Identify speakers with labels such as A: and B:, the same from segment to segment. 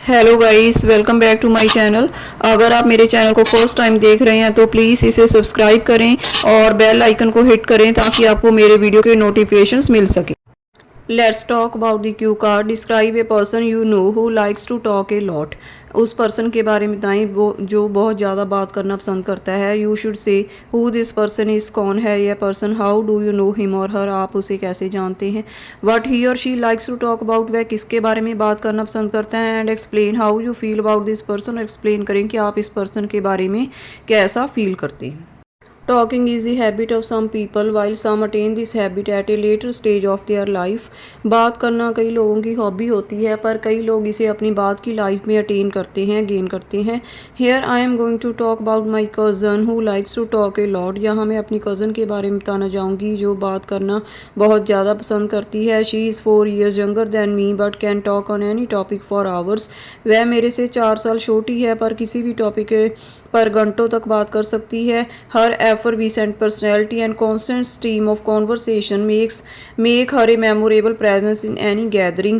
A: Hello guys, welcome back to my channel. अगर आप मेरे चैनल को फर्स्ट टाइम देख रहे हैं तो प्लीज़ इसे सब्सक्राइब करें और बेल आइकन को हिट करें ताकि आपको मेरे वीडियो के नोटिफिकेशंस मिल सके। Let's talk about the cue card. Describe a person you know who likes to talk a lot. उस पर्सन के बारे में बताएं वो जो बहुत ज़्यादा बात करना पसंद करता है। You should say who this person is, कौन है यह person. How do you know him और हर, आप उसे कैसे जानते हैं। वट ही और she likes to talk about, वह किसके बारे में बात करना पसंद करता है। And explain how you feel about this person, explain करें कि आप इस पर्सन के बारे में कैसा फील करते हैं। Talking is the habit of some people while some attain this habit at a later stage of their life। बात करना कई लोगों की हॉबी होती है पर कई लोग इसे अपनी बात की लाइफ में अटेन करते हैं, गेन करते हैं। Here I am going to talk about my cousin who likes to talk a lot। यहाँ मैं अपनी कज़न के बारे में बताना चाहूँगी जो बात करना बहुत ज़्यादा पसंद करती है। She is 4 years younger than me but can talk on any topic for hours। वह मेरे से 4 साल छोटी है पर किसी भी टॉपिक पर घंटों तक बात कर सकती है। हर effervescent personality and constant stream of conversation make her a memorable presence in any gathering।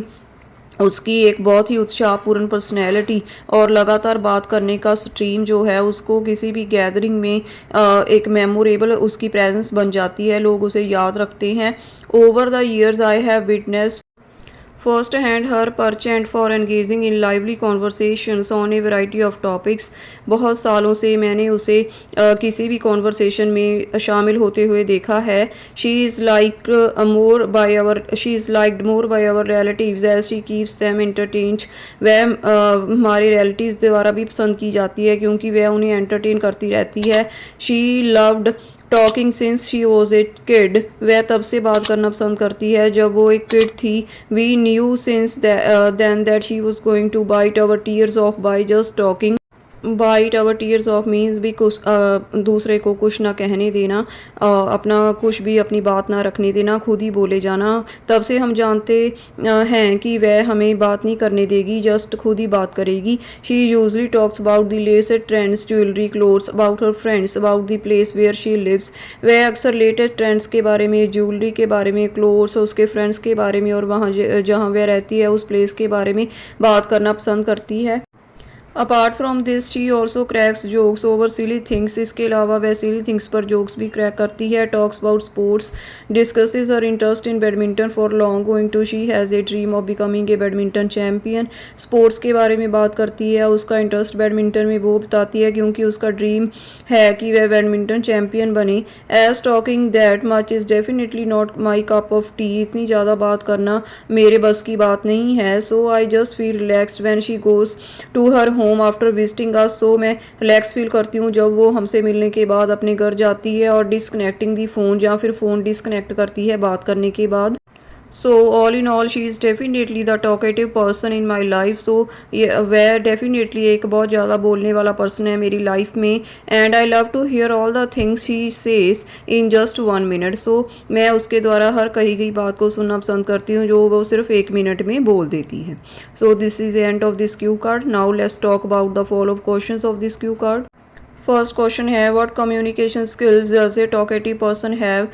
A: उसकी एक बहुत ही उत्साहपूर्ण पर्सनैलिटी और लगातार बात करने का स्ट्रीम जो है उसको किसी भी गैदरिंग में एक मेमोरेबल उसकी प्रेजेंस बन जाती है, लोग उसे याद रखते हैं। Over the years I have witnessed first hand her parchment for engaging in lively conversations on A variety of topics. बहुत सालों से मैंने उसे किसी भी कॉन्वर्सेशन में शामिल होते हुए देखा है। She is liked more by our relatives as she keeps them entertained. वह हमारे रिलेटिव्स द्वारा भी पसंद की जाती है क्योंकि वह उन्हें एंटरटेन करती रहती है। She loved talking since she was a kid. वह तब से बात करना पसंद करती है जब वो एक किड थी। We knew since then that she was going to bite our tears off by just talking. Bite our tears off means भी कुछ दूसरे को कुछ ना कहने देना, अपना कुछ भी अपनी बात ना रखने देना, खुद ही बोले जाना। तब से हम जानते हैं कि वह हमें बात नहीं करने देगी, जस्ट खुद ही बात करेगी। She usually talks about the latest trends, jewellery, clothes, about her friends, about the place where she lives. वह अक्सर लेटेस्ट ट्रेंड्स के बारे में, ज्वेलरी के बारे में, क्लोथ्स, उसके फ्रेंड्स के बारे में और वहाँ जहाँ वह रहती है उस प्लेस के बारे में बात करना पसंद करती है। Apart from this she also cracks jokes over silly things. इसके अलावा वह सिली थिंग्स पर जोक्स भी क्रैक करती है। Talks about sports, discusses her interest in badminton for long going to she has a dream of becoming a badminton champion. Sports के बारे में बात करती है, उसका इंटरेस्ट बैडमिंटन में वो बताती है क्योंकि उसका ड्रीम है कि वह बैडमिंटन चैम्पियन बने। As talking that much is definitely not my cup of tea. इतनी ज़्यादा बात करना मेरे बस की बात नहीं है। So I just feel relaxed when she goes to her home after visiting us. So मैं रिलैक्स फील करती हूँ जब वो हमसे मिलने के बाद अपने घर जाती है और डिसकनेक्टिंग दी फ़ोन या फिर फ़ोन डिसकनेक्ट करती है बात करने के बाद। So all in all she is definitely the talkative person in my life. So वह डेफिनेटली एक बहुत ज़्यादा बोलने वाला पर्सन है मेरी लाइफ में। And I love to hear all the things she says in just 1 minute. So मैं उसके द्वारा हर कही गई बात को सुनना पसंद करती हूँ जो वो सिर्फ 1 मिनट में बोल देती है। So this is end of this cue card. Now let's talk about the follow questions of this cue card. First question है what communication skills does a talkative person have.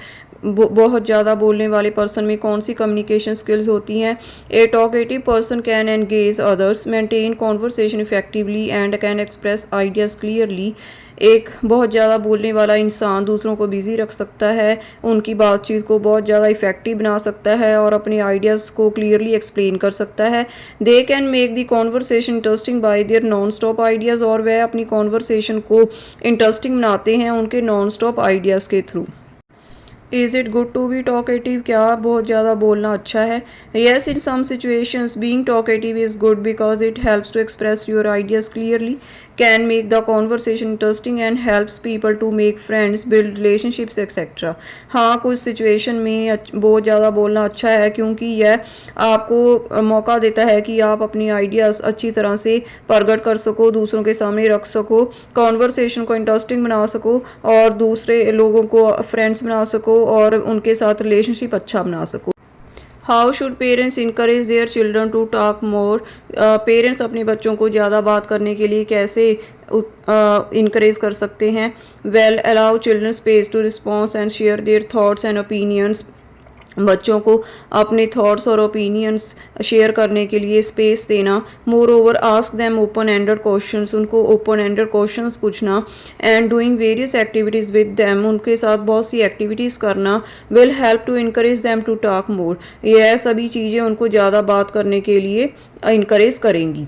A: बहुत ज़्यादा बोलने वाले पर्सन में कौन सी कम्युनिकेशन स्किल्स होती हैं। A talkative person can engage others, maintain conversation effectively and can express ideas clearly. एक बहुत ज़्यादा बोलने वाला इंसान दूसरों को बिज़ी रख सकता है, उनकी बातचीत को बहुत ज़्यादा इफेक्टिव बना सकता है और अपने आइडियाज़ को क्लियरली एक्सप्लेन कर सकता है। They can make the conversation interesting by their non stop ideas. और वह अपनी कॉन्वर्सेशन को इंटरेस्टिंग बनाते हैं उनके नॉन स्टॉप आइडियाज़ के through. Is it good to be talkative, क्या बहुत ज़्यादा बोलना अच्छा है। Yes, in some situations being talkative is good because it helps to express your ideas clearly, can make the conversation interesting and helps people to make friends, build relationships etcetera. हाँ, कुछ situation में बहुत ज़्यादा बोलना अच्छा है क्योंकि यह आपको मौका देता है कि आप अपनी आइडियाज़ अच्छी तरह से प्रकट कर सको, दूसरों के सामने रख सको, कॉन्वर्सेशन को इंटरेस्टिंग बना सको और दूसरे लोगों को फ्रेंड्स बना सको और उनके साथ रिलेशनशिप अच्छा बना सको। How should parents encourage their children to talk more. Parents अपने बच्चों को ज़्यादा बात करने के लिए कैसे इनकरेज कर सकते हैं। Well, allow children space to response and share their thoughts and opinions. बच्चों को अपने थॉट्स और ओपिनियंस शेयर करने के लिए स्पेस देना। More over ask them open ended questions, उनको ओपन एंडेड क्वेश्चंस पूछना। And doing various activities with them, उनके साथ बहुत सी एक्टिविटीज़ करना। Will help to encourage them to talk more, यह सभी चीज़ें उनको ज़्यादा बात करने के लिए इनकरेज करेंगी।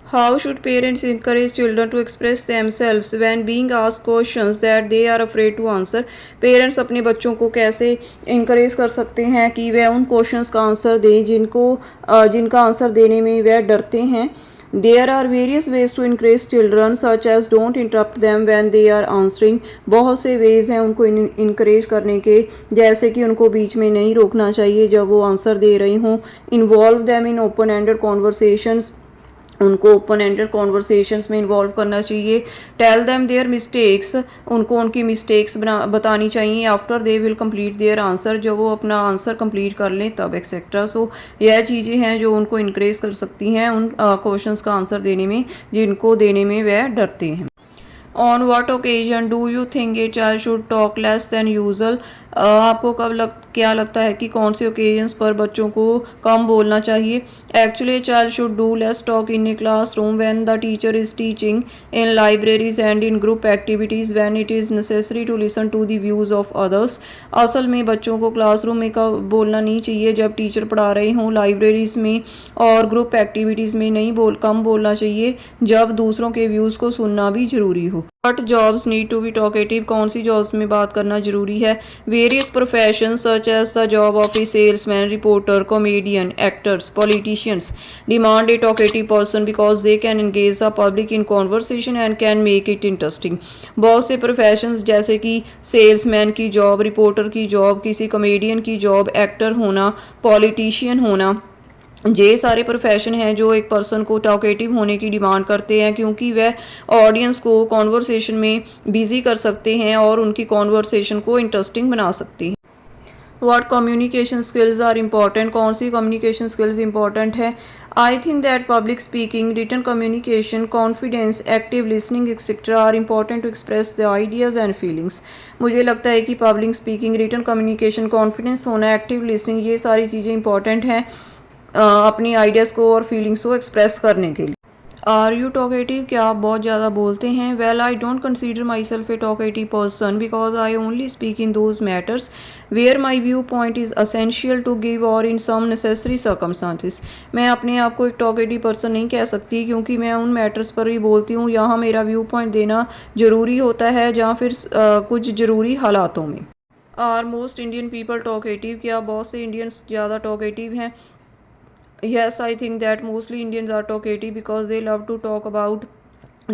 A: How should parents encourage children to express themselves when being asked questions that they are afraid to answer? Parents अपने बच्चों को कैसे इंकरेज कर सकते हैं कि वह उन क्वेश्चंस का आंसर दें जिनका आंसर देने में वह डरते हैं। There are various ways to encourage children such as don't interrupt them when they are answering. बहुत से वेज हैं उनको इनकरेज करने के, जैसे कि उनको बीच में नहीं रोकना चाहिए जब वो आंसर दे रही हों। Involve them in open ended conversations, उनको ओपन एंडेड कॉन्वर्सेशंस में इन्वॉल्व करना चाहिए। टेल देम देयर मिस्टेक्स, उनको उनकी मिस्टेक्स बतानी चाहिए। After they will complete their answer, जब वो अपना आंसर कंप्लीट कर लें तब एक्सेट्रा। सो यह चीज़ें हैं जो उनको इनक्रेज कर सकती हैं उन क्वेश्चंस का आंसर देने में जिनको देने में वह डरते हैं। On what occasion do you think a child should talk less than usual? आपको क्या लगता है कि कौन से ओकेजन्स पर बच्चों को कम बोलना चाहिए? Actually child should do less talk in a classroom when the teacher is teaching, in libraries and in group activities when it is necessary to listen to the views of others. असल में बच्चों को classroom में बोलना नहीं चाहिए जब teacher पढ़ा रहे हों, लाइब्रेरीज़ में और ग्रुप एक्टिविटीज़ में नहीं कम बोलना चाहिए जब दूसरों के व्यूज़ को सुनना भी ज़रूरी हो। What jobs need to be talkative? कौन सी जॉब्स में बात करना जरूरी है? Various profession such as the job of a salesman, reporter, comedian, actors, politicians demand a talkative person because they can engage the public in conversation and can make it interesting. बहुत से professions जैसे कि salesman की job, reporter की job, किसी comedian की job, actor होना, politician होना, ये सारे प्रोफेशन हैं जो एक पर्सन को टॉकेटिव होने की डिमांड करते हैं क्योंकि वह ऑडियंस को कॉन्वर्सेशन में बिजी कर सकते हैं और उनकी कॉन्वर्सेशन को इंटरेस्टिंग बना सकते हैं। What communication skills are important? कौन सी कम्युनिकेशन स्किल्स इंपॉर्टेंट है? I think that public speaking, written communication, confidence, active listening etcetera are important to express the ideas and feelings. मुझे लगता है कि public speaking, written communication, confidence होना, active listening, ये सारी चीज़ें इंपॉर्टेंट हैं अपनी आइडियाज़ को और फीलिंग्स को एक्सप्रेस करने के लिए। Are you talkative? क्या आप बहुत ज़्यादा बोलते हैं? Well, I don't consider myself a talkative person because I only speak in those matters where my viewpoint is essential to give और इन सम नेसेसरी सर्कमस्टांसिस। मैं अपने आप को एक टॉकेटिव पर्सन नहीं कह सकती क्योंकि मैं उन मैटर्स पर ही बोलती हूँ यहाँ मेरा व्यू पॉइंट देना ज़रूरी होता है या फिर कुछ ज़रूरी हालातों में। Are most Indian people talkative? क्या बहुत से इंडियंस ज़्यादा टॉकेटिव हैं? Yes, I think that mostly Indians are talkative because they love to talk about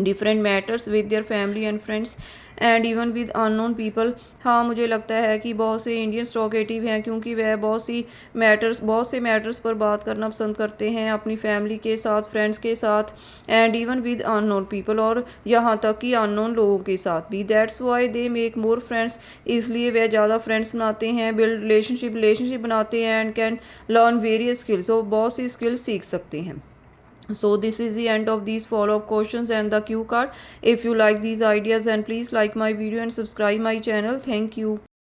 A: different matters with their family and friends and even with unknown people. हाँ, मुझे लगता है कि बहुत से इंडियंस टॉकेटिव हैं क्योंकि वह बहुत से मैटर्स पर बात करना पसंद करते हैं अपनी फैमिली के साथ, फ्रेंड्स के साथ and even with unknown people, और यहाँ तक कि अननोन लोगों के साथ भी। That's why they make more friends, इसलिए वह ज़्यादा फ्रेंड्स बनाते हैं, बिल्ड रिलेशनशिप बनाते हैं and can learn various skills, और बहुत सी स्किल्स सीख सकते हैं। So this is the end of these follow-up questions and the cue card. If you like these ideas, then please like my video and subscribe my channel. Thank you.